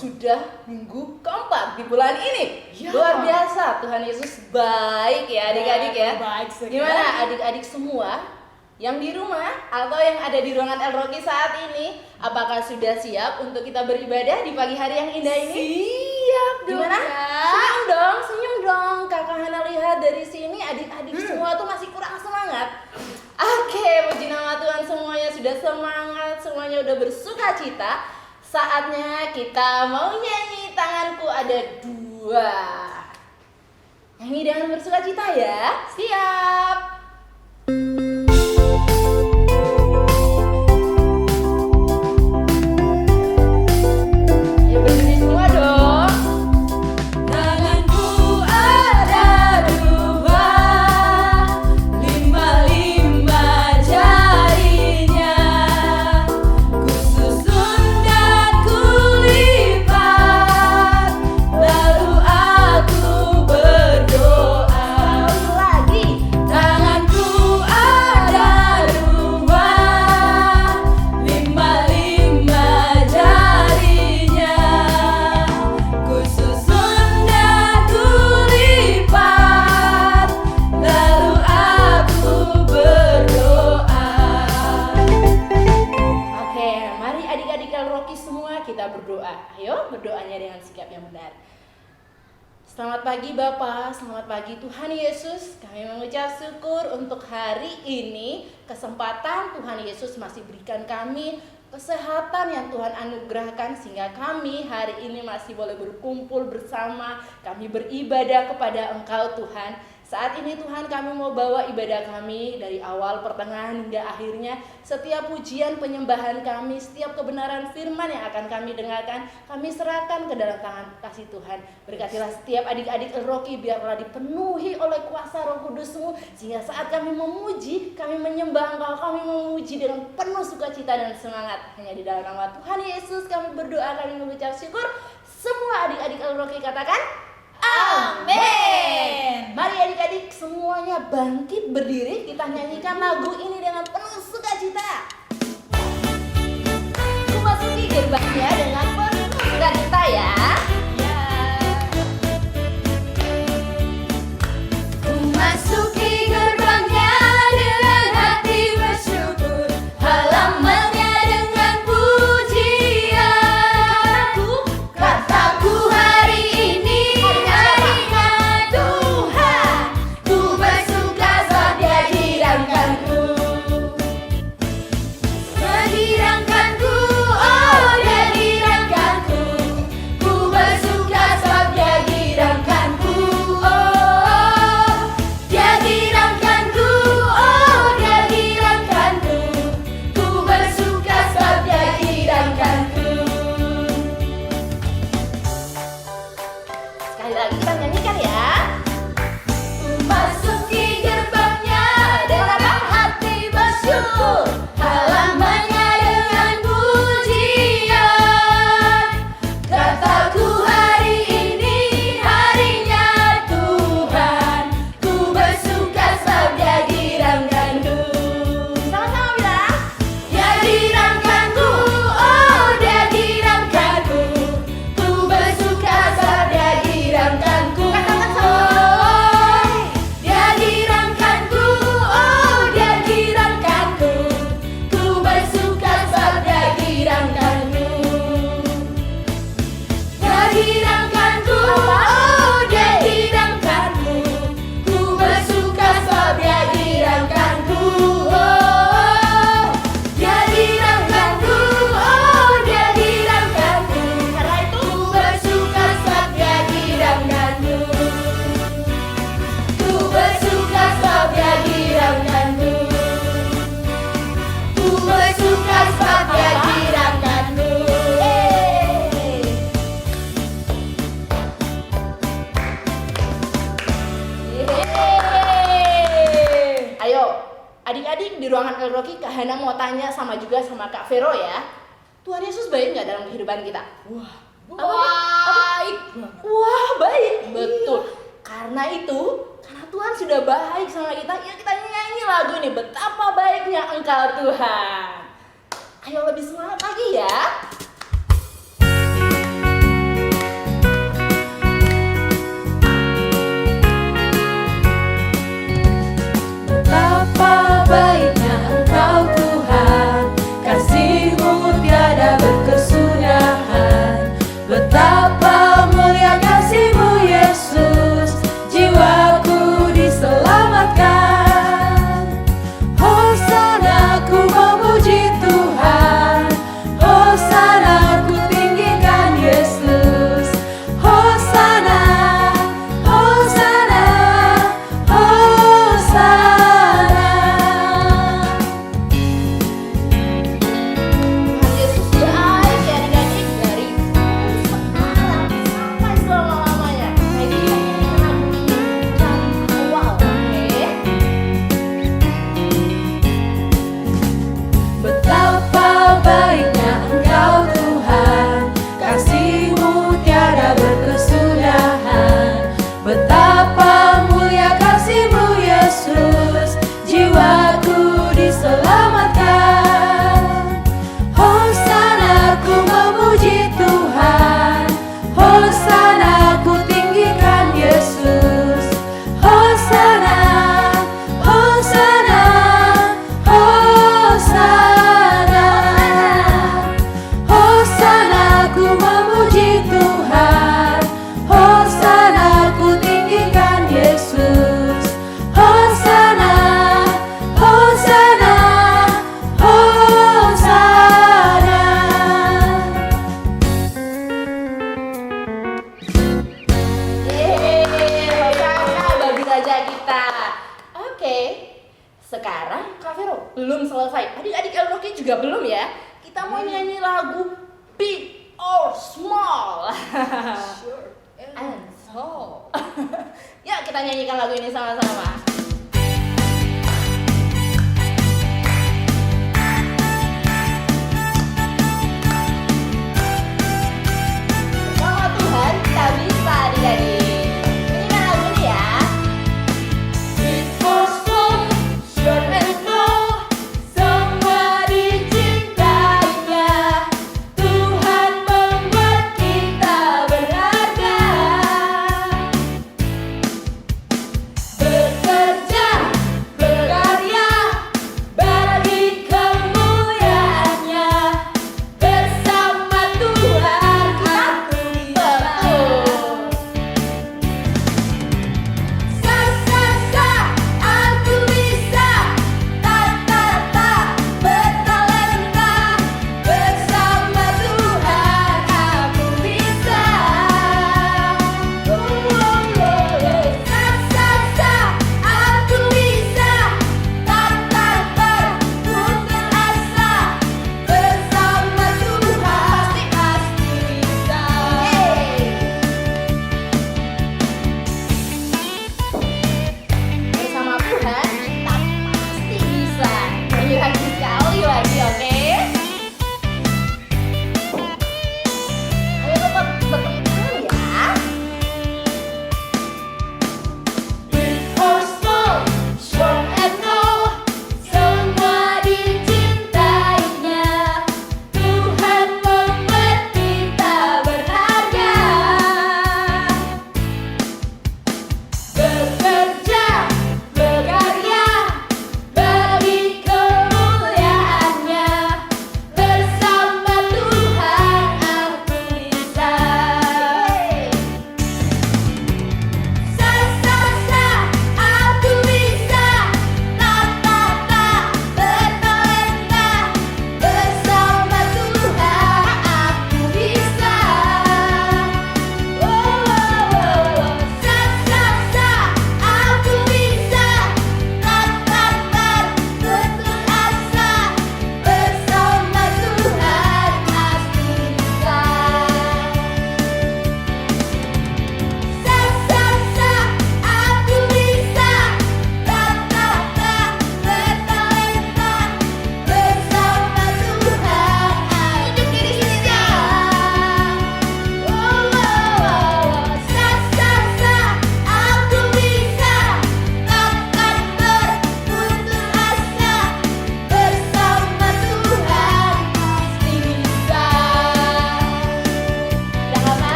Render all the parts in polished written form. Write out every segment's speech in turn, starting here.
sudah minggu keempat di bulan ini. Ya. Luar biasa, Tuhan Yesus baik ya adik-adik ya. Baik sekali. Gimana adik-adik semua yang di rumah atau yang ada di ruangan El Rocky saat ini, apakah sudah siap untuk kita beribadah di pagi hari yang indah ini? Siap dong. Gimana? Kak. Senyum dong. Kakak Hana lihat dari sini adik-adik semua tuh masih kurang semangat. Oke, puji nama Tuhan, semuanya sudah semangat, semuanya udah bersuka cita. Saatnya kita mau nyanyi Tanganku Ada Dua. Nyanyi dengan bersuka cita ya. Siap. Ya berdiri semua dong. Tanganku ada dua, lima-lima jarinya, ku susun dan ku lipat, lalu aku berdoa. Lagi. Tanganku ada dua, lima-lima jarinya, ku susun dan ku lipat, lalu aku berdoa. Oke, mari adik-adik El Rocky semua kita berdoa. Ayo berdoanya dengan sikap yang benar. Selamat pagi Bapak, selamat pagi Tuhan Yesus. Kami mengucap syukur untuk hari ini. Kesempatan Tuhan Yesus masih berikan kami kesehatan yang Tuhan anugerahkan sehingga kami hari ini masih boleh berkumpul bersama. Kami beribadah kepada Engkau Tuhan. Saat ini Tuhan kami mau bawa ibadah kami dari awal, pertengahan hingga akhirnya. Setiap pujian penyembahan kami, setiap kebenaran firman yang akan kami dengarkan, kami serahkan ke dalam tangan kasih Tuhan. Berkatilah setiap adik-adik El Rocky, biarlah dipenuhi oleh kuasa Roh Kudus-Mu, sehingga saat kami memuji, kami menyembah Engkau, kami memuji dengan penuh sukacita dan semangat. Hanya di dalam nama Tuhan Yesus kami berdoa, kami mengucap syukur. Semua adik-adik El Rocky katakan amin. Mari adik-adik semuanya bangkit berdiri, kita nyanyikan lagu ini dengan penuh sukacita. Ku masuki gerbangnya dengan penuh sukacita ya. Ku masuki gerbangnya dengan hati bersyukur, halamannya dengan pujian. Kataku hari ini harinya Tuhan, ku bersuka sebab Dia girangkanku. Menggirangkanku, oh Dia girangkanku, ku bersuka sebab Dia girangkanku. Oh, Dia girangkanku, oh Dia girangkanku, ku bersuka sebab Dia girangkanku. Sekali lagi kita nyanyikan ya. Masuki gerbangnya dengan hati bersyukur, halamannya dengan pujian. Kataku hari ini harinya Tuhan, ku bersuka sebab Dia girangkanku. Sama-sama bilang. Dia girangkanku, oh Dia girangkanku, ku bersuka sebab Dia girangkanku. Oh, Dia girangkanku, oh Dia girangkanku, ku bersuka sebab Dia girangkanku. Dia girangkanku, oh Dia girangkanku, ku bersuka sebab Dia girangkanku. Oh, Dia girangkanku, oh Dia girangkanku, Karena itu ku bersuka sebab Dia girangkanku. Ku bersuka sebab Dia girangkanku. Ku bersuka sebab Dia girangkanku. Yeay. Ayo, adik-adik di ruangan El Rocky, Kak Hana mau tanya sama juga sama Kak Vero ya. Tuhan Yesus baik nggak dalam kehidupan kita? Wah, Baik. Wah, baik. Betul. Karena itu, karena Tuhan sudah baik sama kita, ya kita nyanyi lagu ini, betapa baiknya Engkau Tuhan. Ayo lebih semangat lagi ya. Betapa mulia kasih-Mu Yesus, jiwaku diselamatkan. Hosana ku memuji Tuhan, Hosana ku tinggikan Yesus. Hosana, Hosana, Hosana. Tuhan Yesus baik ya adik-adik, dari sekarang sampai selama-lamanya. Jadi kita nyanyikan lagu ini dari awal, oke? Betapa baiknya Engkau Tuhan, kasih-Mu tiada berkesudahan. Betapa mulia kasih-Mu Yesus, jiwaku diselamatkan. Hosana ku memuji Tuhan, Hosana ku tinggikan Yesus. Hosana, Hosana, Hosana. Hosana ku memuji Tuhan, Hosana ku tinggikan Yesus. Hosana, Hosana, Hosana. Yeay, Hosana, bagus aja kita. Oke, sekarang Kak Vero belum selesai. Adik-adik El Rocky juga belum ya. Kita mau nyanyi lagu Big or Small. And small. Yuk kita nyanyikan lagu ini sama-sama. Sama Tuhan kita bisa adik-adik. Nyanyikan lagu ini ya. Big or small, short and tall, semua dicintainya. Tuhan membuat kita berharga. Bergerak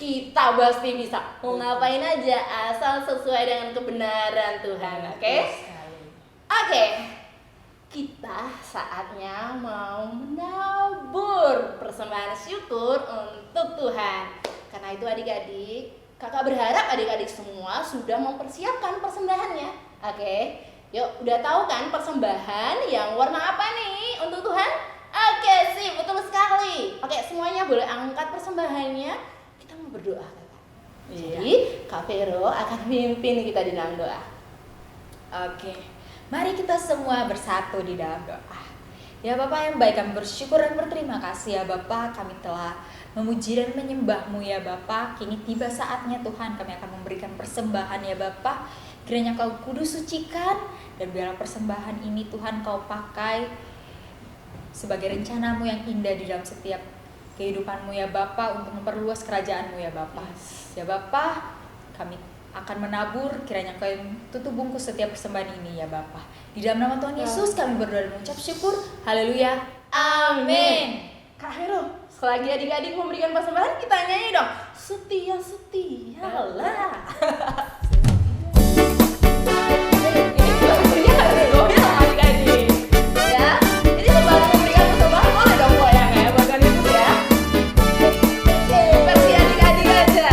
kita pasti bisa. Mau ngapain aja asal sesuai dengan kebenaran Tuhan. Oke? Oke. Kita saatnya mau menabur persembahan syukur untuk Tuhan. Karena itu adik-adik, kakak berharap adik-adik semua sudah mempersiapkan persembahannya. Oke? Yuk, udah tahu kan persembahan yang warna apa nih untuk Tuhan? Oke, sih, betul sekali. Oke, semuanya boleh angkat persembahannya. Kita mau berdoa, kakak. Jadi, Kak Vero akan memimpin kita di dalam doa. Oke, mari kita semua bersatu di dalam doa. Ya Bapak yang baik, kami bersyukur dan berterima kasih ya Bapak, kami telah memuji dan menyembah-Mu ya Bapak. Kini tiba saatnya Tuhan, kami akan memberikan persembahan ya Bapak. Kiranya Kau kudus sucikan, dan biarlah persembahan ini Tuhan Kau pakai sebagai rencana-Mu yang indah di dalam setiap kehidupan-Mu ya Bapak, untuk memperluas kerajaan-Mu ya Bapak. Ya Bapak, kami akan menabur, kiranya Kau yang tutup bungkus setiap persembahan ini ya Bapak. Di dalam nama Tuhan Yesus kami berdoa dan mengucap syukur. Haleluya. Amin. Kak Vero, selagi adik-adik memberikan persembahan, kita nyanyi dong. Setia, setialah. Ini lagunya harus goyang adik-adik. Ya, jadi sebelum memberikan persembahan boleh dong goyang ya, bukan itu ya. Versi adik-adik aja.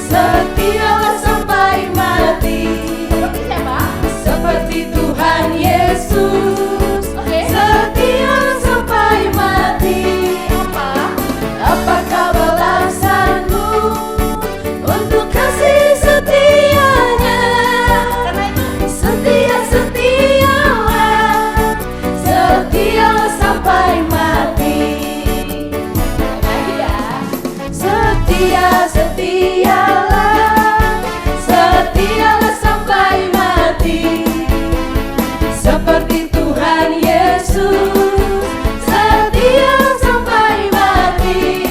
Setialah sampai mati. Seperti siapa? Seperti Tuhan Yesus. Oke. Setia sampai mati. Apakah balasanmu untuk kasih setianya? Karena itu Setialah sampai mati. lagi ya. Setialah sampai mati. Seperti Tuhan Yesus, setia sampai mati.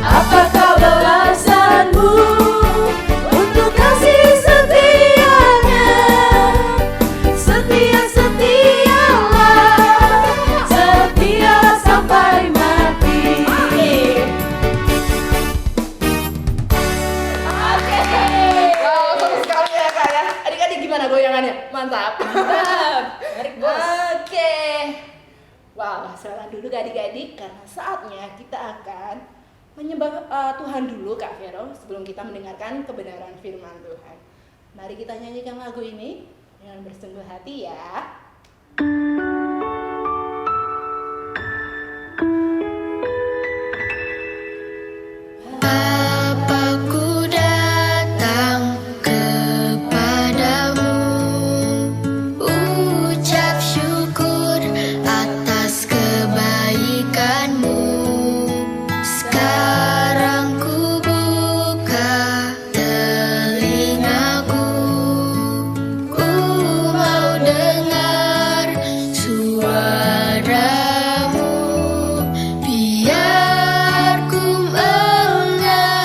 Apakah balasanmu untuk kasih setianya? Setialah sampai mati. Oke. Wow, seru sekali ya kak ya. Adik-adik gimana goyangannya? Mantap. Mari bos. Oke. Wow, silakan dulu adik-adik karena saatnya kita akan menyembah Tuhan dulu Kak Vero sebelum kita mendengarkan kebenaran firman Tuhan. Mari kita nyanyikan lagu ini dengan bersungguh hati ya. Bapakku datang kepadamu, ucap syukur atas kebaikanmu. Sekarang ku buka telingaku, ku mau dengar suaramu, biar ku mengerti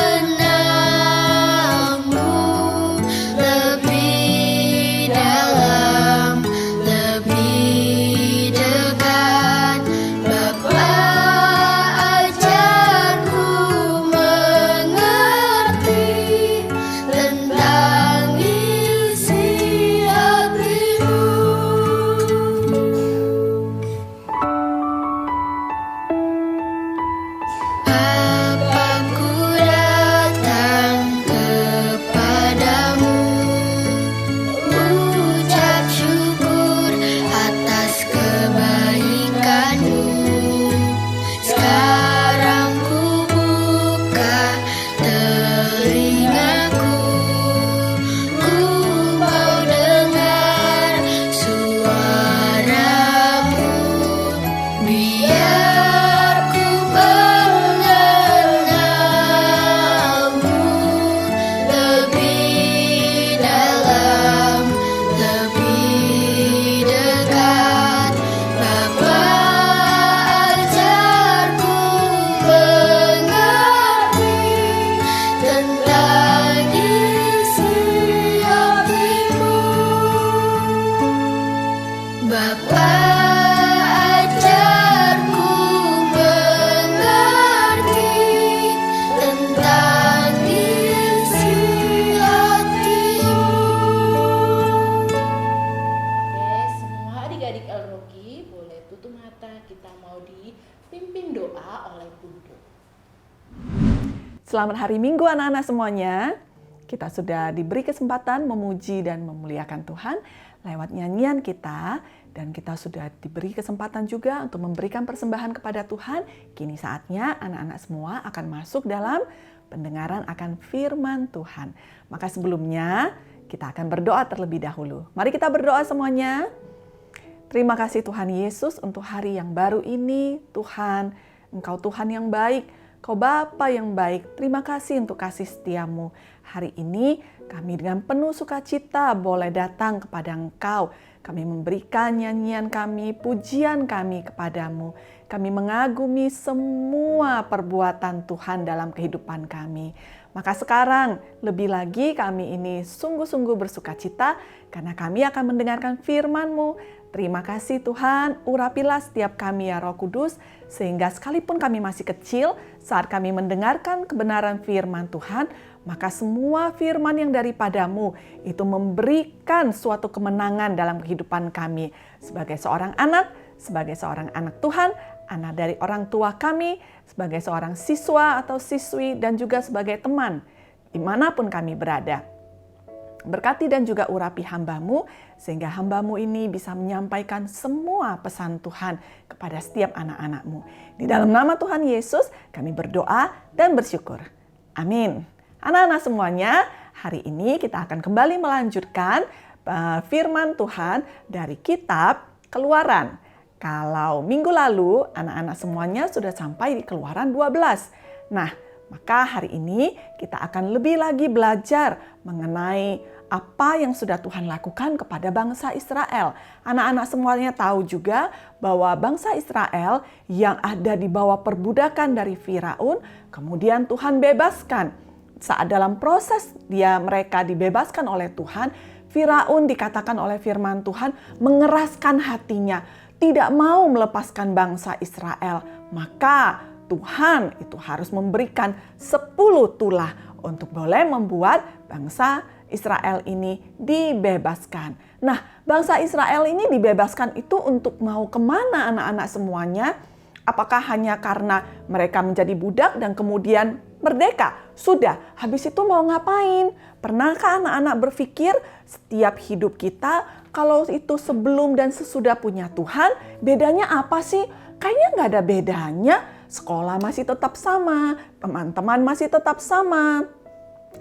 Selamat hari Minggu anak-anak semuanya. Kita sudah diberi kesempatan memuji dan memuliakan Tuhan lewat nyanyian kita. Dan kita sudah diberi kesempatan juga untuk memberikan persembahan kepada Tuhan. Kini saatnya anak-anak semua akan masuk dalam pendengaran akan firman Tuhan. Maka sebelumnya kita akan berdoa terlebih dahulu. Mari kita berdoa semuanya. Terima kasih Tuhan Yesus untuk hari yang baru ini. Tuhan, Engkau Tuhan yang baik. Kau Bapa yang baik, terima kasih untuk kasih setiamu. Hari ini kami dengan penuh sukacita boleh datang kepada Engkau. Kami memberikan nyanyian kami, pujian kami kepadamu. Kami mengagumi semua perbuatan Tuhan dalam kehidupan kami. Maka sekarang lebih lagi kami ini sungguh-sungguh bersukacita karena kami akan mendengarkan firman-Mu. Terima kasih Tuhan, urapilah setiap kami ya Roh Kudus, sehingga sekalipun kami masih kecil, saat kami mendengarkan kebenaran firman Tuhan, maka semua firman yang daripadamu itu memberikan suatu kemenangan dalam kehidupan kami. Sebagai seorang anak Tuhan, anak dari orang tua kami, sebagai seorang siswa atau siswi, dan juga sebagai teman, dimanapun kami berada. Berkati dan juga urapi hamba-Mu, sehingga hamba-Mu ini bisa menyampaikan semua pesan Tuhan kepada setiap anak-anak-Mu. Di dalam nama Tuhan Yesus, kami berdoa dan bersyukur. Amin. Anak-anak semuanya, hari ini kita akan kembali melanjutkan firman Tuhan dari kitab Keluaran. Kalau minggu lalu, anak-anak semuanya sudah sampai di Keluaran 12. Nah, maka hari ini kita akan lebih lagi belajar mengenai apa yang sudah Tuhan lakukan kepada bangsa Israel. Anak-anak semuanya tahu juga bahwa bangsa Israel yang ada di bawah perbudakan dari Firaun, kemudian Tuhan bebaskan. Saat dalam proses mereka dibebaskan oleh Tuhan, Firaun dikatakan oleh firman Tuhan mengeraskan hatinya, tidak mau melepaskan bangsa Israel. Maka Tuhan itu harus memberikan 10 tulah untuk boleh membuat bangsa Israel ini dibebaskan. Nah, bangsa Israel ini dibebaskan itu untuk mau kemana anak-anak semuanya? Apakah hanya karena mereka menjadi budak dan kemudian merdeka? Sudah, habis itu mau ngapain? Pernahkah anak-anak berpikir setiap hidup kita kalau itu sebelum dan sesudah punya Tuhan, bedanya apa sih? Kayaknya nggak ada bedanya. Sekolah masih tetap sama, teman-teman masih tetap sama.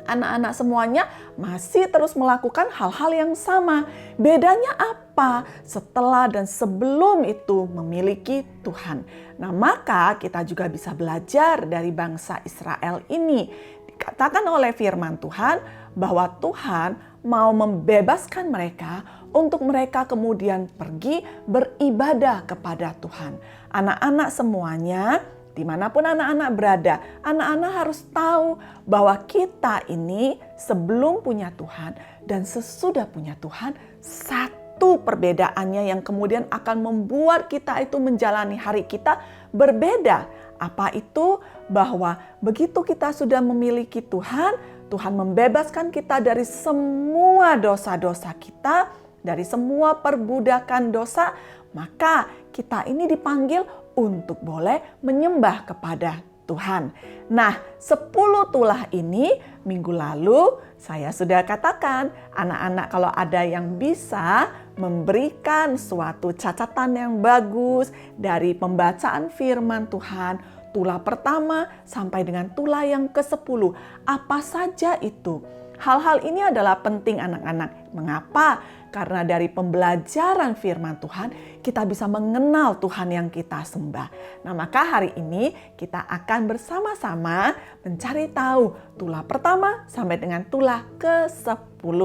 Anak-anak semuanya masih terus melakukan hal-hal yang sama. Bedanya apa setelah dan sebelum itu memiliki Tuhan? Nah, maka kita juga bisa belajar dari bangsa Israel ini. Dikatakan oleh firman Tuhan bahwa Tuhan mau membebaskan mereka untuk mereka kemudian pergi beribadah kepada Tuhan. Anak-anak semuanya, dimanapun anak-anak berada, anak-anak harus tahu bahwa kita ini sebelum punya Tuhan dan sesudah punya Tuhan, satu perbedaannya yang kemudian akan membuat kita itu menjalani hari kita berbeda. Apa itu? Bahwa begitu kita sudah memiliki Tuhan, Tuhan membebaskan kita dari semua dosa-dosa kita, dari semua perbudakan dosa, maka kita ini dipanggil untuk boleh menyembah kepada Tuhan. Nah, 10 tulah ini minggu lalu saya sudah katakan, anak-anak kalau ada yang bisa memberikan suatu catatan yang bagus dari pembacaan firman Tuhan, tulah pertama sampai dengan tulah yang ke-10. Apa saja itu? Hal-hal ini adalah penting anak-anak. Mengapa? Karena dari pembelajaran firman Tuhan, kita bisa mengenal Tuhan yang kita sembah. Nah, maka hari ini kita akan bersama-sama mencari tahu tulah pertama sampai dengan tulah ke-10.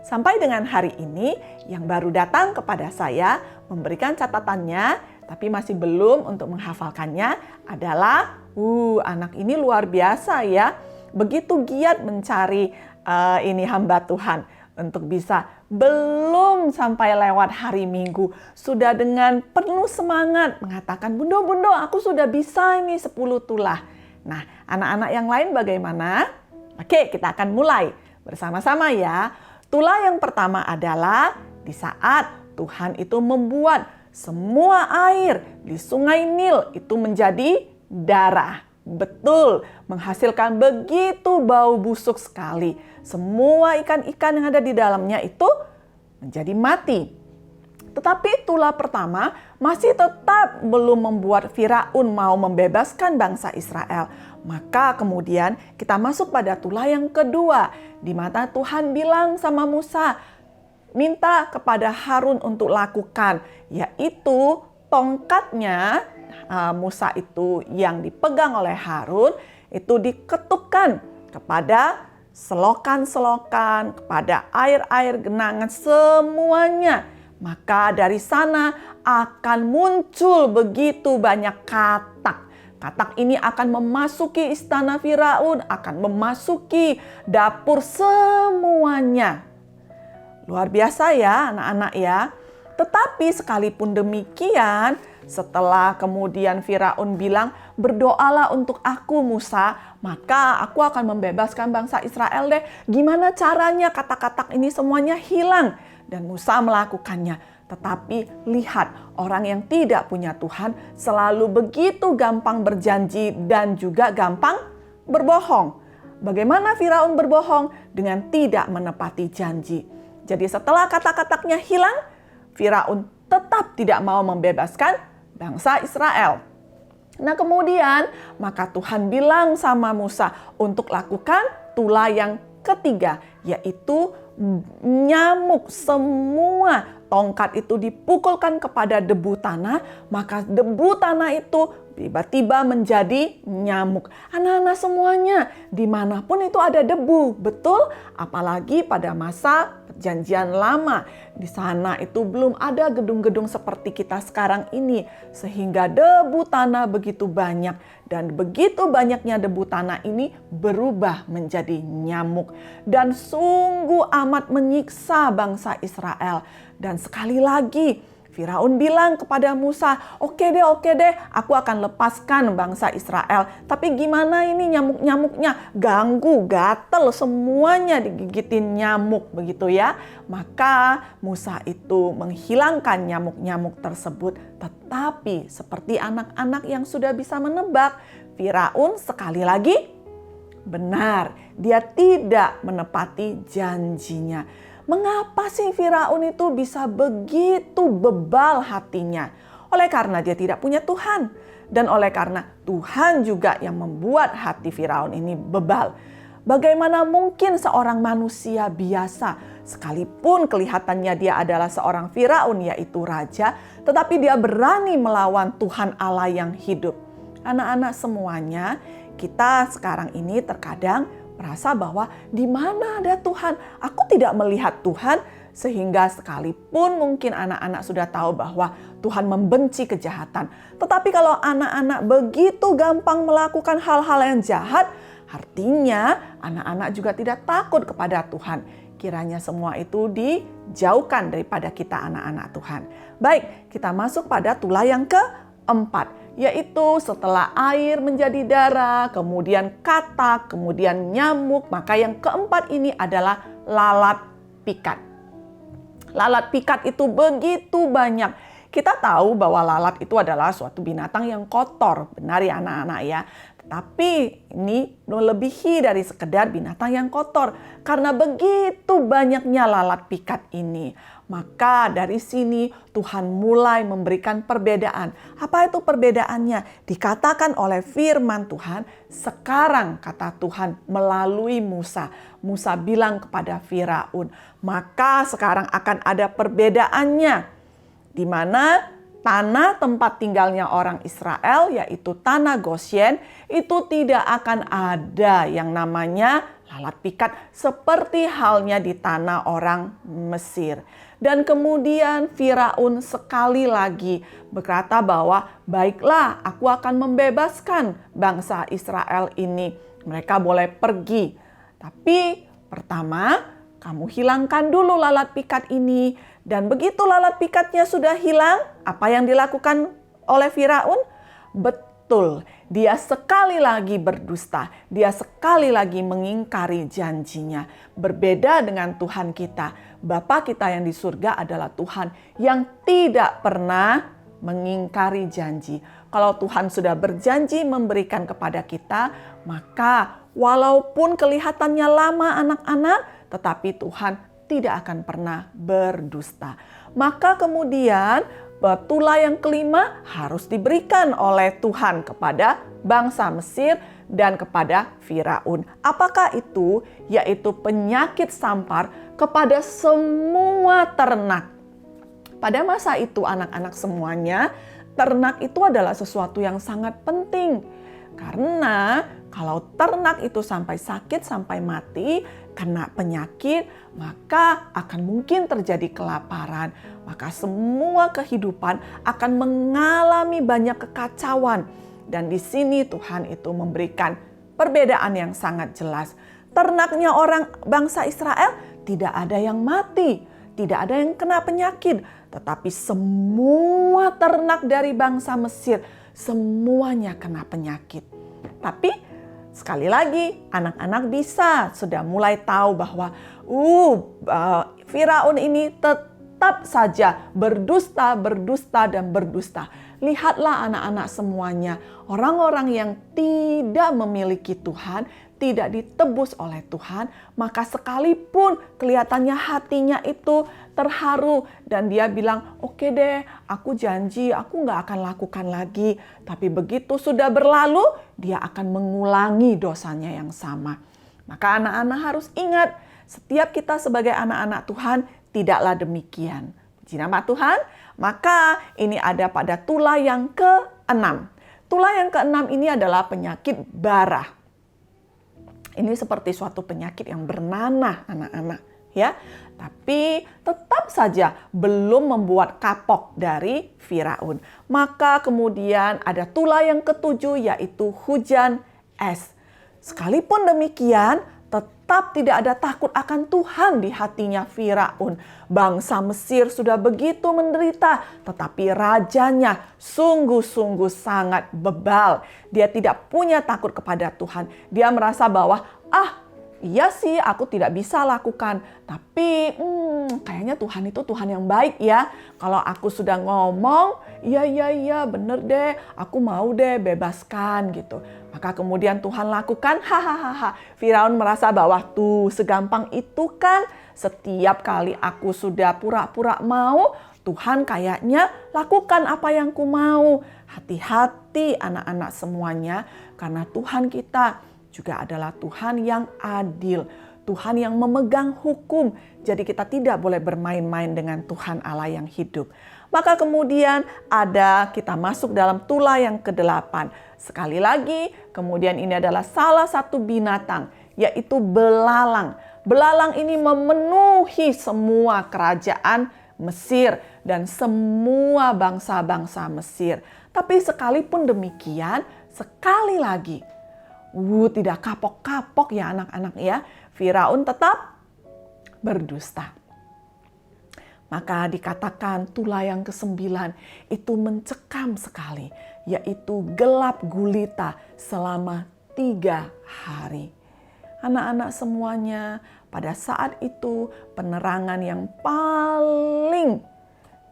Sampai dengan hari ini, yang baru datang kepada saya memberikan catatannya, tapi masih belum untuk menghafalkannya adalah, anak ini luar biasa ya. Begitu giat mencari ini hamba Tuhan untuk bisa belum sampai lewat hari Minggu sudah dengan penuh semangat mengatakan, Bundo, aku sudah bisa ini 10 tulah. Nah, anak-anak yang lain bagaimana? Oke, kita akan mulai bersama-sama ya. Tulah yang pertama adalah di saat Tuhan itu membuat semua air di Sungai Nil itu menjadi darah. Betul, menghasilkan begitu bau busuk sekali. Semua ikan-ikan yang ada di dalamnya itu menjadi mati. Tetapi tulah pertama masih tetap belum membuat Firaun mau membebaskan bangsa Israel. Maka kemudian kita masuk pada tulah yang kedua, di mana Tuhan bilang sama Musa, minta kepada Harun untuk lakukan, yaitu tongkatnya Musa itu yang dipegang oleh Harun itu diketukkan kepada selokan-selokan, kepada air-air genangan semuanya. Maka dari sana akan muncul begitu banyak katak. Katak ini akan memasuki istana Firaun, akan memasuki dapur semuanya. Luar biasa ya anak-anak ya. Tetapi sekalipun demikian, setelah kemudian Firaun bilang, berdoalah untuk aku Musa, maka aku akan membebaskan bangsa Israel deh. Gimana caranya katak-katak ini semuanya hilang? Dan Musa melakukannya. Tetapi lihat, orang yang tidak punya Tuhan selalu begitu gampang berjanji dan juga gampang berbohong. Bagaimana Firaun berbohong? Dengan tidak menepati janji. Jadi setelah kata-katanya hilang, Firaun tetap tidak mau membebaskan bangsa Israel. Nah kemudian maka Tuhan bilang sama Musa untuk lakukan tulah yang ketiga, yaitu nyamuk. Semua tongkat itu dipukulkan kepada debu tanah, maka debu tanah itu tiba-tiba menjadi nyamuk. Anak-anak semuanya, dimanapun itu ada debu, betul? Apalagi pada masa Perjanjian Lama. Di sana itu belum ada gedung-gedung seperti kita sekarang ini, sehingga debu tanah begitu banyak. Dan begitu banyaknya debu tanah ini berubah menjadi nyamuk. Dan sungguh amat menyiksa bangsa Israel. Dan sekali lagi, Firaun bilang kepada Musa, oke deh, aku akan lepaskan bangsa Israel. Tapi gimana ini nyamuk-nyamuknya? Ganggu, gatel, semuanya digigitin nyamuk begitu ya. Maka Musa itu menghilangkan nyamuk-nyamuk tersebut. Tetapi seperti anak-anak yang sudah bisa menebak, Firaun sekali lagi benar, dia tidak menepati janjinya. Mengapa sih Firaun itu bisa begitu bebal hatinya? Oleh karena dia tidak punya Tuhan. Dan oleh karena Tuhan juga yang membuat hati Firaun ini bebal. Bagaimana mungkin seorang manusia biasa, sekalipun kelihatannya dia adalah seorang Firaun yaitu raja, tetapi dia berani melawan Tuhan Allah yang hidup. Anak-anak semuanya, kita sekarang ini terkadang merasa bahwa di mana ada Tuhan, aku tidak melihat Tuhan, sehingga sekalipun mungkin anak-anak sudah tahu bahwa Tuhan membenci kejahatan. Tetapi kalau anak-anak begitu gampang melakukan hal-hal yang jahat, artinya anak-anak juga tidak takut kepada Tuhan. Kiranya semua itu dijauhkan daripada kita anak-anak Tuhan. Baik, kita masuk pada tulah yang keempat. Yaitu setelah air menjadi darah, kemudian katak, kemudian nyamuk, maka yang keempat ini adalah lalat pikat. Lalat pikat itu begitu banyak. Kita tahu bahwa lalat itu adalah suatu binatang yang kotor, benar ya anak-anak ya. Tetapi ini melebihi dari sekedar binatang yang kotor. Karena begitu banyaknya lalat pikat ini. Maka dari sini Tuhan mulai memberikan perbedaan. Apa itu perbedaannya? Dikatakan oleh firman Tuhan, sekarang kata Tuhan melalui Musa. Musa bilang kepada Firaun, maka sekarang akan ada perbedaannya. Di mana tanah tempat tinggalnya orang Israel, yaitu tanah Gosyen, itu tidak akan ada yang namanya lalat pikat seperti halnya di tanah orang Mesir. Dan kemudian Firaun sekali lagi berkata bahwa baiklah, aku akan membebaskan bangsa Israel ini. Mereka boleh pergi. Tapi pertama, kamu hilangkan dulu lalat pikat ini. Dan begitu lalat pikatnya sudah hilang, apa yang dilakukan oleh Firaun? Betul, dia sekali lagi berdusta. Dia sekali lagi mengingkari janjinya. Berbeda dengan Tuhan kita. Bapa kita yang di surga adalah Tuhan yang tidak pernah mengingkari janji. Kalau Tuhan sudah berjanji memberikan kepada kita, maka walaupun kelihatannya lama anak-anak, tetapi Tuhan tidak akan pernah berdusta. Maka kemudian tulah yang kelima harus diberikan oleh Tuhan kepada bangsa Mesir dan kepada Firaun. Apakah itu? Yaitu penyakit sampar kepada semua ternak. Pada masa itu anak-anak semuanya, ternak itu adalah sesuatu yang sangat penting. Karena kalau ternak itu sampai sakit, sampai mati, kena penyakit, maka akan mungkin terjadi kelaparan. Maka semua kehidupan akan mengalami banyak kekacauan. Dan di sini Tuhan itu memberikan perbedaan yang sangat jelas. Ternaknya orang bangsa Israel tidak ada yang mati, tidak ada yang kena penyakit. Tetapi semua ternak dari bangsa Mesir, semuanya kena penyakit. Tapi sekali lagi anak-anak sudah mulai tahu bahwa Firaun ini tetap saja berdusta, dan berdusta. Lihatlah anak-anak semuanya, orang-orang yang tidak memiliki Tuhan, tidak ditebus oleh Tuhan, maka sekalipun kelihatannya hatinya itu terharu dan dia bilang, oke deh, aku janji aku gak akan lakukan lagi. Tapi begitu sudah berlalu, dia akan mengulangi dosanya yang sama. Maka anak-anak harus ingat, setiap kita sebagai anak-anak Tuhan tidaklah demikian. Puji nama Tuhan. Maka ini ada pada tulah yang ke-6. Tulah yang ke-6 ini adalah penyakit bara. Ini seperti suatu penyakit yang bernanah anak-anak, ya. Tapi tetap saja belum membuat kapok dari Firaun. Maka kemudian ada tulah yang ke-7 yaitu hujan es. Sekalipun demikian, tetap tidak ada takut akan Tuhan di hatinya Firaun. Bangsa Mesir sudah begitu menderita, tetapi rajanya sungguh-sungguh sangat bebal. Dia tidak punya takut kepada Tuhan. Dia merasa bahwa, iya sih aku tidak bisa lakukan, tapi kayaknya Tuhan itu Tuhan yang baik ya. Kalau aku sudah ngomong, iya bener deh, aku mau deh bebaskan gitu. Maka kemudian Tuhan lakukan, Firaun merasa bahwa segampang itu kan, setiap kali aku sudah pura-pura mau, Tuhan kayaknya lakukan apa yang ku mau. Hati-hati anak-anak semuanya, karena Tuhan kita juga adalah Tuhan yang adil, Tuhan yang memegang hukum. Jadi kita tidak boleh bermain-main dengan Tuhan Allah yang hidup. Maka kemudian kita masuk dalam tulah yang ke-8. Sekali lagi, kemudian ini adalah salah satu binatang, yaitu belalang. Belalang ini memenuhi semua kerajaan Mesir dan semua bangsa-bangsa Mesir. Tapi sekalipun demikian, sekali lagi, tidak kapok-kapok ya anak-anak ya. Firaun tetap berdusta. Maka dikatakan tulah yang ke-9 itu mencekam sekali, yaitu gelap gulita selama 3 hari. Anak-anak semuanya, pada saat itu penerangan yang paling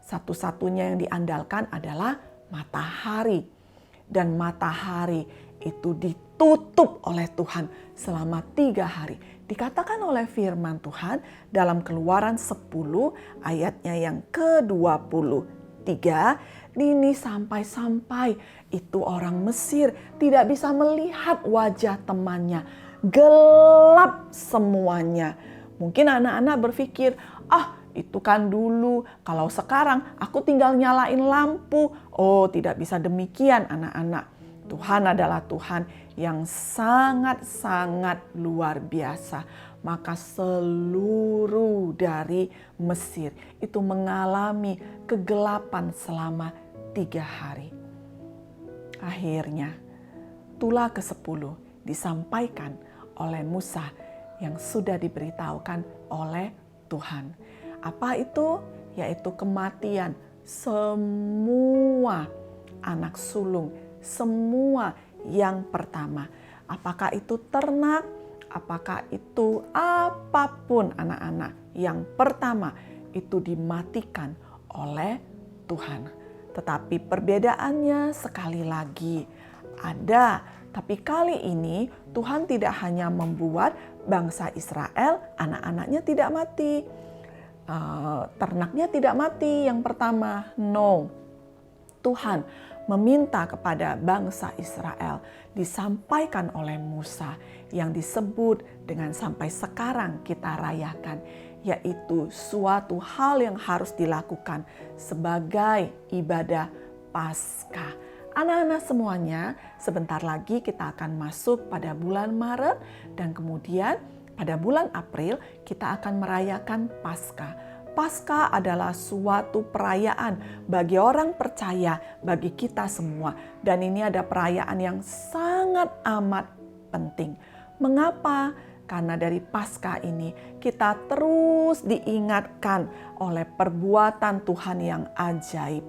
satu-satunya yang diandalkan adalah matahari. Dan matahari itu ditutup oleh Tuhan selama 3 hari. Dikatakan oleh firman Tuhan dalam Keluaran 10 ayatnya yang ke-23. Ini sampai-sampai itu orang Mesir tidak bisa melihat wajah temannya. Gelap semuanya. Mungkin anak-anak berpikir, itu kan dulu, kalau sekarang aku tinggal nyalain lampu. Oh, tidak bisa demikian anak-anak. Tuhan adalah Tuhan yang sangat-sangat luar biasa. Maka seluruh dari Mesir itu mengalami kegelapan selama 3 hari. Akhirnya, tulah ke-10 disampaikan oleh Musa yang sudah diberitahukan oleh Tuhan. Apa itu? Yaitu kematian semua anak sulung, semua yang pertama. Apakah itu ternak, apakah itu apapun anak-anak, yang pertama itu dimatikan oleh Tuhan. tetapi perbedaannya sekali lagi ada. Tapi kali ini Tuhan tidak hanya membuat bangsa Israel, anak-anaknya tidak mati, ternaknya tidak mati yang pertama. No, Tuhan meminta kepada bangsa Israel disampaikan oleh Musa yang disebut dengan sampai sekarang kita rayakan, yaitu suatu hal yang harus dilakukan sebagai ibadah Paskah. Anak-anak semuanya, sebentar lagi kita akan masuk pada bulan Maret dan kemudian pada bulan April kita akan merayakan Paskah. Paskah adalah suatu perayaan bagi orang percaya, bagi kita semua. Dan ini ada perayaan yang sangat amat penting. Mengapa? Karena dari Paskah ini kita terus diingatkan oleh perbuatan Tuhan yang ajaib.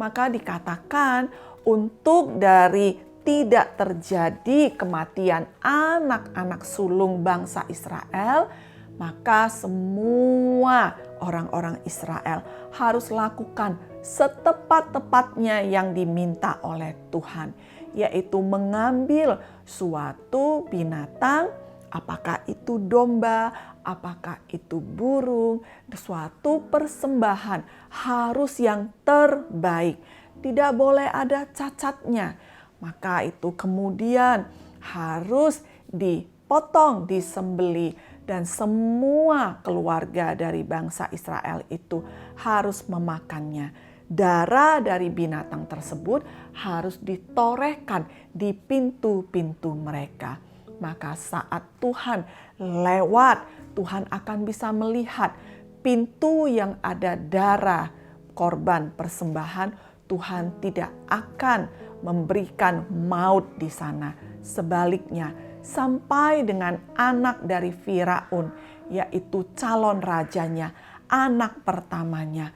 Maka dikatakan untuk dari tidak terjadi kematian anak-anak sulung bangsa Israel, maka semua orang-orang Israel harus lakukan setepat-tepatnya yang diminta oleh Tuhan, yaitu mengambil suatu binatang, apakah itu domba, apakah itu burung, suatu persembahan harus yang terbaik, tidak boleh ada cacatnya. Maka itu kemudian harus dipotong, disembelih, dan semua keluarga dari bangsa Israel itu harus memakannya. Darah dari binatang tersebut harus ditorehkan di pintu-pintu mereka. Maka saat Tuhan lewat, Tuhan akan bisa melihat pintu yang ada darah korban persembahan. Tuhan tidak akan memberikan maut di sana. Sebaliknya, sampai dengan anak dari Firaun, yaitu calon rajanya, anak pertamanya,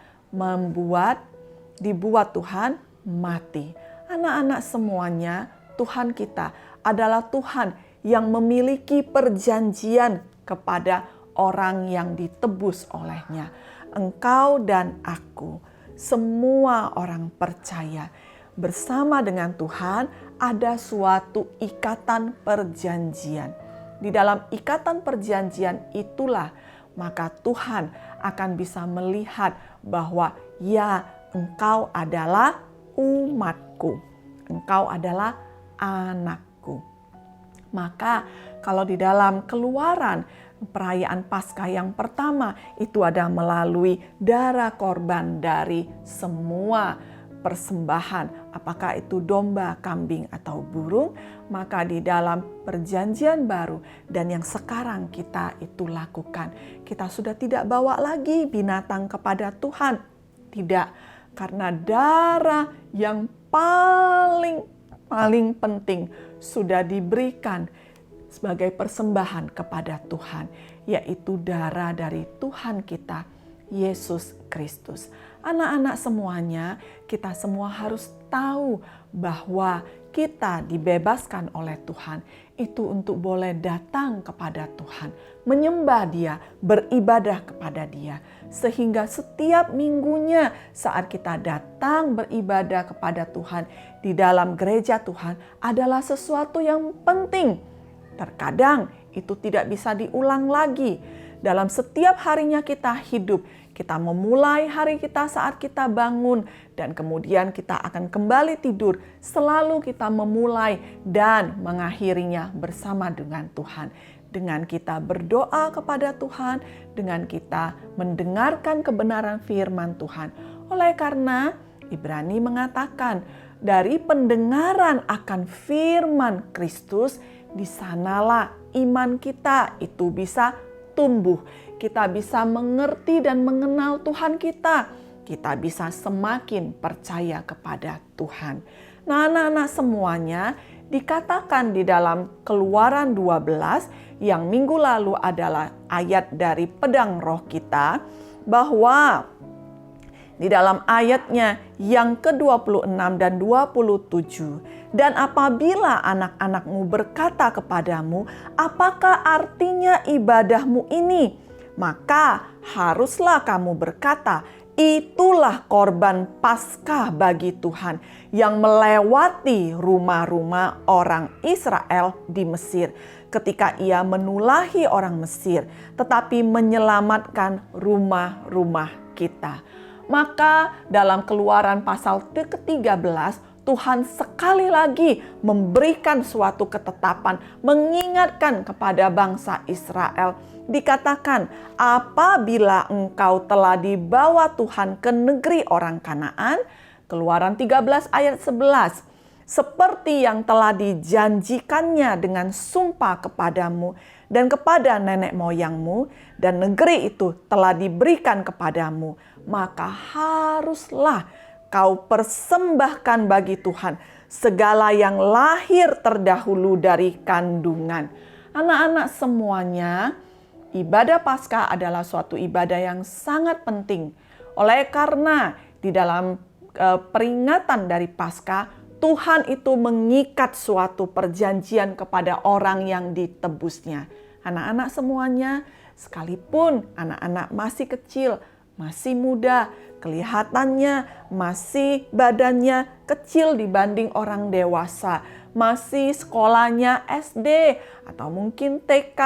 dibuat Tuhan mati. Anak-anak semuanya, Tuhan kita adalah Tuhan yang memiliki perjanjian kepada orang yang ditebus olehnya. Engkau dan aku, semua orang percaya, bersama dengan Tuhan ada suatu ikatan perjanjian. Di dalam ikatan perjanjian itulah maka Tuhan akan bisa melihat bahwa ya, engkau adalah umatku, engkau adalah anakku. Maka kalau di dalam Keluaran, perayaan Paskah yang pertama itu ada melalui darah korban dari semua persembahan, apakah itu domba, kambing, atau burung. Maka di dalam perjanjian baru dan yang sekarang kita itu lakukan, kita sudah tidak bawa lagi binatang kepada Tuhan. Tidak, karena darah yang paling penting sudah diberikan sebagai persembahan kepada Tuhan, yaitu darah dari Tuhan kita, Yesus Kristus. Anak-anak semuanya, kita semua harus tahu bahwa kita dibebaskan oleh Tuhan itu untuk boleh datang kepada Tuhan, menyembah Dia, beribadah kepada Dia. Sehingga setiap minggunya saat kita datang beribadah kepada Tuhan di dalam gereja Tuhan adalah sesuatu yang penting. Terkadang itu tidak bisa diulang lagi. Dalam setiap harinya kita hidup, kita memulai hari kita saat kita bangun dan kemudian kita akan kembali tidur. Selalu kita memulai dan mengakhirinya bersama dengan Tuhan. Dengan kita berdoa kepada Tuhan, dengan kita mendengarkan kebenaran firman Tuhan. Oleh karena Ibrani mengatakan, dari pendengaran akan firman Kristus, di sanalah iman kita itu bisa tumbuh. Kita bisa mengerti dan mengenal Tuhan kita. Kita bisa semakin percaya kepada Tuhan. Nah, anak-anak semuanya, dikatakan di dalam Keluaran 12 yang minggu lalu adalah ayat dari pedang roh kita, bahwa di dalam ayatnya yang ke-26 dan 27, dan apabila anak-anakmu berkata kepadamu, apakah artinya ibadahmu ini? Maka haruslah kamu berkata, Itulah korban Paskah bagi Tuhan yang melewati rumah-rumah orang Israel di Mesir ketika ia menulahi orang Mesir, tetapi menyelamatkan rumah-rumah kita. Maka dalam Keluaran pasal ke-13, Tuhan sekali lagi memberikan suatu ketetapan, mengingatkan kepada bangsa Israel. Dikatakan, apabila engkau telah dibawa Tuhan ke negeri orang Kanaan, Keluaran 13 ayat 11, seperti yang telah dijanjikannya dengan sumpah kepadamu dan kepada nenek moyangmu, dan negeri itu telah diberikan kepadamu, maka haruslah kau persembahkan bagi Tuhan segala yang lahir terdahulu dari kandungan. Anak-anak semuanya, ibadah Paskah adalah suatu ibadah yang sangat penting. Oleh karena di dalam peringatan dari Paskah, Tuhan itu mengikat suatu perjanjian kepada orang yang ditebusnya. Anak-anak semuanya, sekalipun anak-anak masih kecil, masih muda, kelihatannya masih badannya kecil dibanding orang dewasa, masih sekolahnya SD atau mungkin TK,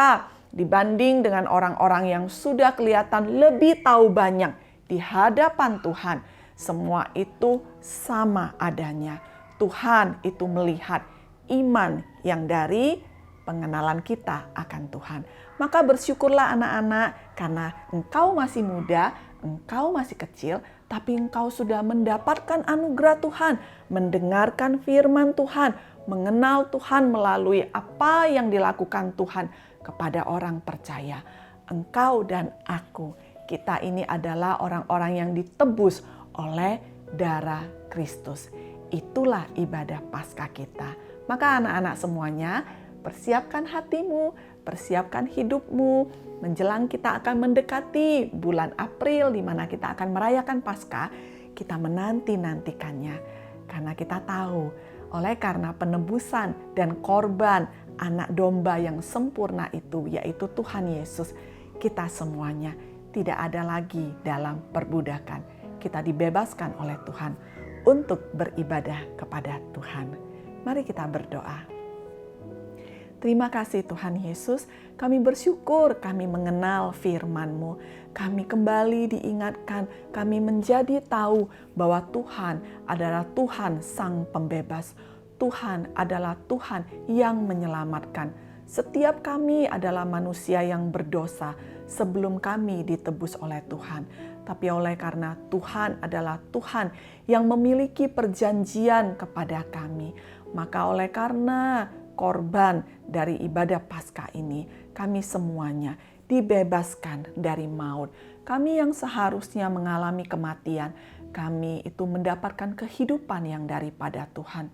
dibanding dengan orang-orang yang sudah kelihatan lebih tahu banyak di hadapan Tuhan. Semua itu sama adanya. Tuhan itu melihat iman yang dari pengenalan kita akan Tuhan. Maka bersyukurlah anak-anak, karena engkau masih muda, engkau masih kecil, tapi engkau sudah mendapatkan anugerah Tuhan, mendengarkan firman Tuhan, mengenal Tuhan melalui apa yang dilakukan Tuhan kepada orang percaya. Engkau dan aku, kita ini adalah orang-orang yang ditebus oleh darah Kristus. Itulah ibadah Paskah kita. Maka anak-anak semuanya, persiapkan hatimu, persiapkan hidupmu. Menjelang kita akan mendekati bulan April di mana kita akan merayakan Paskah, kita menanti-nantikannya. Karena kita tahu, oleh karena penebusan dan korban anak domba yang sempurna itu, yaitu Tuhan Yesus, kita semuanya tidak ada lagi dalam perbudakan. Kita dibebaskan oleh Tuhan untuk beribadah kepada Tuhan. Mari kita berdoa. Terima kasih Tuhan Yesus, kami bersyukur kami mengenal firman-Mu. Kami kembali diingatkan, kami menjadi tahu bahwa Tuhan adalah Tuhan Sang Pembebas. Tuhan adalah Tuhan yang menyelamatkan. Setiap kami adalah manusia yang berdosa sebelum kami ditebus oleh Tuhan. Tapi oleh karena Tuhan adalah Tuhan yang memiliki perjanjian kepada kami, maka oleh karena korban dari ibadah Paskah ini, kami semuanya dibebaskan dari maut. Kami yang seharusnya mengalami kematian, kami itu mendapatkan kehidupan yang daripada Tuhan.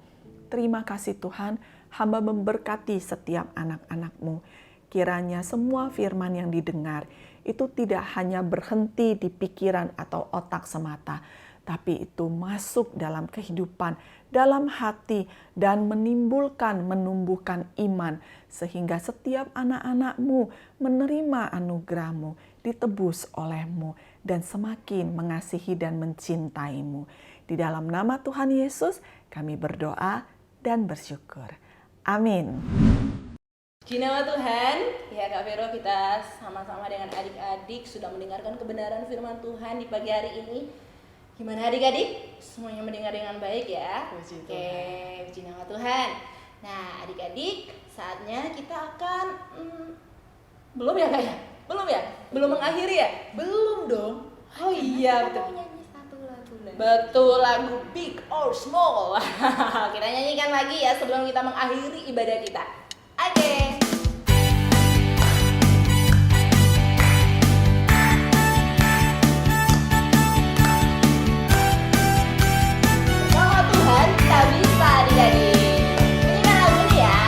Terima kasih Tuhan, hamba memberkati setiap anak-anak-Mu. Kiranya semua firman yang didengar itu tidak hanya berhenti di pikiran atau otak semata, tapi itu masuk dalam kehidupan, dalam hati, dan menumbuhkan iman, sehingga setiap anak-anak-Mu menerima anugerah-Mu, ditebus oleh-Mu, dan semakin mengasihi dan mencintai-Mu. Di dalam nama Tuhan Yesus, kami berdoa dan bersyukur. Amin. Puji nama Tuhan, ya Kak Vero, kita sama-sama dengan adik-adik sudah mendengarkan kebenaran firman Tuhan di pagi hari ini. Gimana adik-adik? Semuanya mendengar dengan baik ya? Puji Oke, Tuhan. puji nama Tuhan. Nah adik-adik, saatnya kita akan belum ya Kak ya? Belum ya? Belum mengakhiri ya? Belum dong. Oh iya betul. Nyanyi satu lagu lagi. Betul, lagu Big or Small. Kita nyanyikan lagi ya sebelum kita mengakhiri ibadah kita. Oke. Bersama Tuhan kita bisa adik-adik. Nyanyikan lagu ini ya.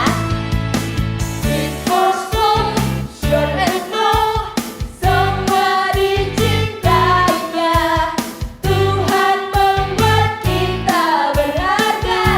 Big or small, short and tall, semua dicintainya. Tuhan membuat kita berharga.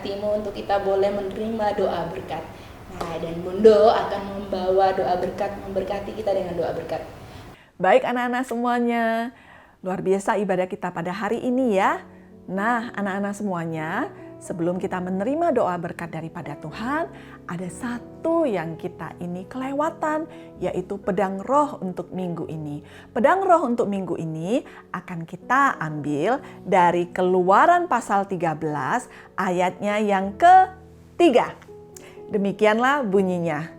hatimu untuk kita boleh menerima doa berkat. Nah, dan Bundo akan membawa doa berkat, memberkati kita dengan doa berkat. Baik anak-anak semuanya, luar biasa ibadah kita pada hari ini ya. Nah, anak-anak semuanya, sebelum kita menerima doa berkat daripada Tuhan, ada satu yang kita ini kelewatan, yaitu pedang roh untuk minggu ini. Pedang roh untuk minggu ini akan kita ambil dari Keluaran pasal 13, ayatnya yang ke-3. Demikianlah bunyinya.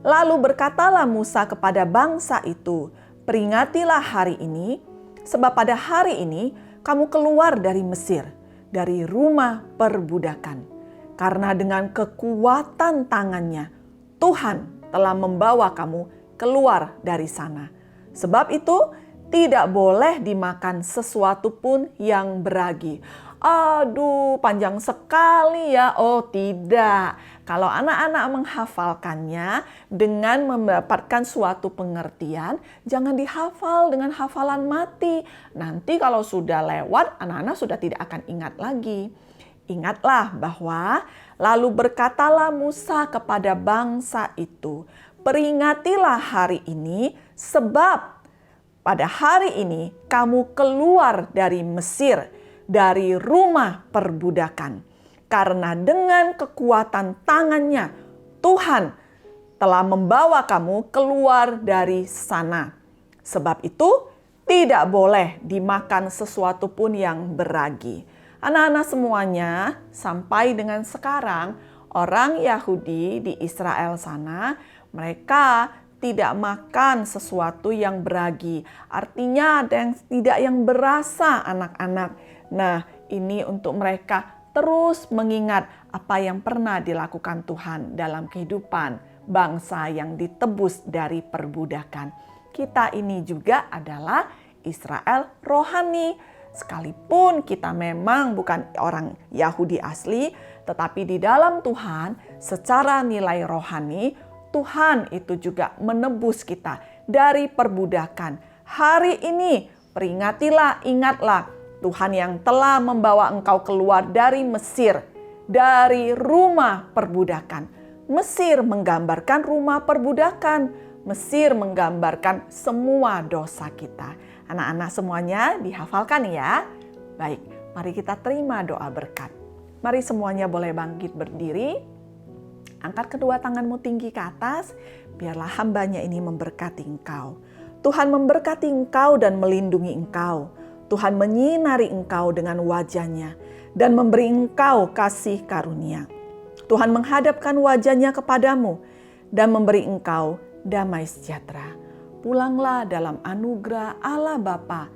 Lalu berkatalah Musa kepada bangsa itu, peringatilah hari ini, sebab pada hari ini kamu keluar dari Mesir, dari rumah perbudakan. Karena dengan kekuatan tangannya, Tuhan telah membawa kamu keluar dari sana. Sebab itu, tidak boleh dimakan sesuatu pun yang beragi. Aduh, panjang sekali ya. Oh tidak. Kalau anak-anak menghafalkannya dengan mendapatkan suatu pengertian, jangan dihafal dengan hafalan mati. Nanti kalau sudah lewat, anak-anak sudah tidak akan ingat lagi. Ingatlah bahwa lalu berkatalah Musa kepada bangsa itu, peringatilah hari ini sebab pada hari ini kamu keluar dari Mesir, dari rumah perbudakan. Karena dengan kekuatan tangannya, Tuhan telah membawa kamu keluar dari sana. Sebab itu, tidak boleh dimakan sesuatu pun yang beragi. Anak-anak semuanya, sampai dengan sekarang, orang Yahudi di Israel sana, mereka tidak makan sesuatu yang beragi. Artinya ada yang tidak yang berasa anak-anak. Nah, ini untuk mereka terus mengingat apa yang pernah dilakukan Tuhan dalam kehidupan bangsa yang ditebus dari perbudakan. Kita ini juga adalah Israel rohani. Sekalipun kita memang bukan orang Yahudi asli, tetapi di dalam Tuhan secara nilai rohani, Tuhan itu juga menebus kita dari perbudakan. Hari ini peringatilah, ingatlah Tuhan yang telah membawa engkau keluar dari Mesir, dari rumah perbudakan. Mesir menggambarkan rumah perbudakan. Mesir menggambarkan semua dosa kita. Anak-anak semuanya dihafalkan ya. Baik, mari kita terima doa berkat. Mari semuanya boleh bangkit berdiri. Angkat kedua tanganmu tinggi ke atas, biarlah hambanya ini memberkati engkau. Tuhan memberkati engkau dan melindungi engkau. Tuhan menyinari engkau dengan wajah-Nya dan memberi engkau kasih karunia. Tuhan menghadapkan wajah-Nya kepadamu dan memberi engkau damai sejahtera. Pulanglah dalam anugerah Allah Bapa,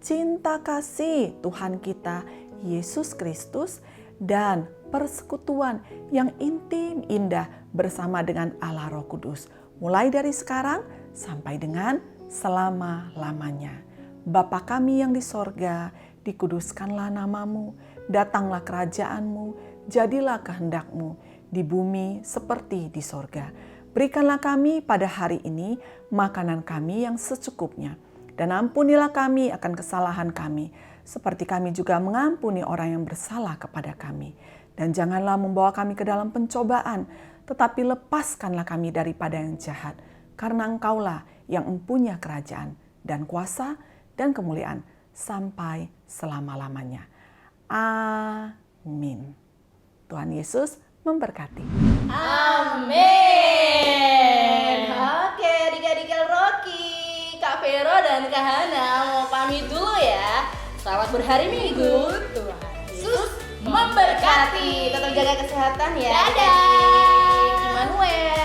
cinta kasih Tuhan kita Yesus Kristus dan persekutuan yang intim indah bersama dengan Allah Roh Kudus. Mulai dari sekarang sampai dengan selama-lamanya. Bapa kami yang di sorga, dikuduskanlah namamu, datanglah kerajaanmu, jadilah kehendakmu di bumi seperti di sorga. Berikanlah kami pada hari ini makanan kami yang secukupnya, dan ampunilah kami akan kesalahan kami, seperti kami juga mengampuni orang yang bersalah kepada kami. Dan janganlah membawa kami ke dalam pencobaan, tetapi lepaskanlah kami daripada yang jahat, karena Engkaulah yang mempunyai kerajaan dan kuasa dan kemuliaan sampai selama-lamanya. Amin. Tuhan Yesus memberkati. Amin. Oke, adik-adik Rocky, Kak Vero dan Kak Hana mau pamit dulu ya. Selamat berhari Minggu. Tuhan Yesus memberkati. Tetap jaga kesehatan ya. Dadah. Immanuel.